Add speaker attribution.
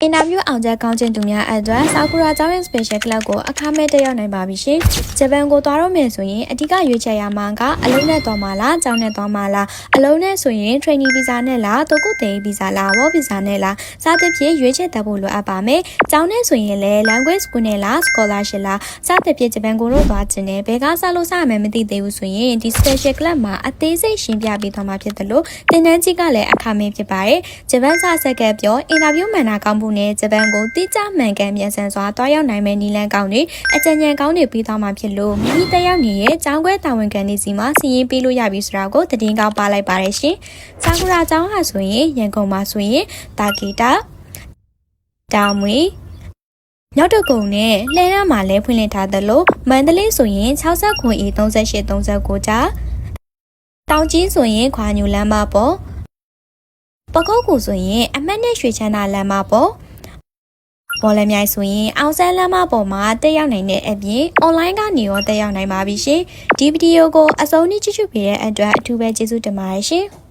Speaker 1: အင်တာဗျူးအောင်ချက်ကောင်းခြင်းသူများအတွက်ဆာကူရာကျောင်းရဲ့ special club ကိုအခမဲ့တက်ရောက်နိုင်ပါပြီရှင်။ဂျပန်ကိုသွားတော့မယ်ဆိုရင်အဓိကရွေးချယ်ရမှာကအလုံးနဲ့သွားမှာလားကျောင်းနဲ့သွားမှာလားအလုံးနဲ့ဆိုရင် training visa နဲ့လားတိုကုတေး visa လား work visa နဲ့လားစသဖြင့်ရွေးချယ်တတ်ဖို့လိုအပ်ပါမယ်။ကျောင်းနဲ့ဆိုရင်လည်း language school နဲ့လား scholarship လားစသဖြင့်ဂျပန်ကိုတော့သွားခြင်းနဲ့ဘယ်ကစလို့စရမယ်မသိသေးဘူးဆိုရင်ဒီ special club မှာအသေးစိတ်ရှင်းပြပေးသွားမှာဖြစ်တယ်လို့သင်တန်းကြီးကလည်းအခမဲ့ဖြစ်ပါတယ်။ဂျပန်စာဆက်ကပြောအင်တာဗျူးမှန်တာကောင်းဖို့နဲ့ဂျပန်ကိုတိကျမှန်ကန်မြန်ဆန်စွာတွားရောက်နိုင်မယ့်နည်းလမ်းကောင်းတွေအကြံဉာဏ်ကောင်းတွေပေးသွားမှာဖြစ်လို့မိမိတက်ရောက်နေရဲ့ကျောင်းခွဲတာဝန်ခံနေစီမှာစီရင်ပေးလို့ရပြီဆိုတာကိုသတင်းကောင်းပါလိုက်ပါတယ်ရှင်။ဆာကူရာကျောင်းဟာဆိုရင်ရန်ကုန်မှာဆိုရင်တာဂီတာတောင်မွေမြောက်တကုံနဲ့လှဲရမှာလည်းဖွင့်လှစ်ထားသလိုမန္တလေးဆိုရင်69A3839ကြားတောင်ကြီးဆိုရင်ခွာညူလမ်းမပေါ်ပကုတ်ကူဆိုရင်အမှတ်နဲ့ရွှေချမ်းသာလမ်းမပေါ်ဘော်လမြိုင်ဆိုရင်အောင်ဆန်းလမ်းမပေါ်မှာတက်ရောက်နိုင်တဲ့အပြင် online ကနေရောတက်ရောက်နိုင်ပါပြီရှင်ဒီဗီဒီယိုကိုအဆုံးထိကြည့်ရှုပေးတဲ့အတွက်အထူးပဲကျေးဇူးတင်ပါတယ်ရှင်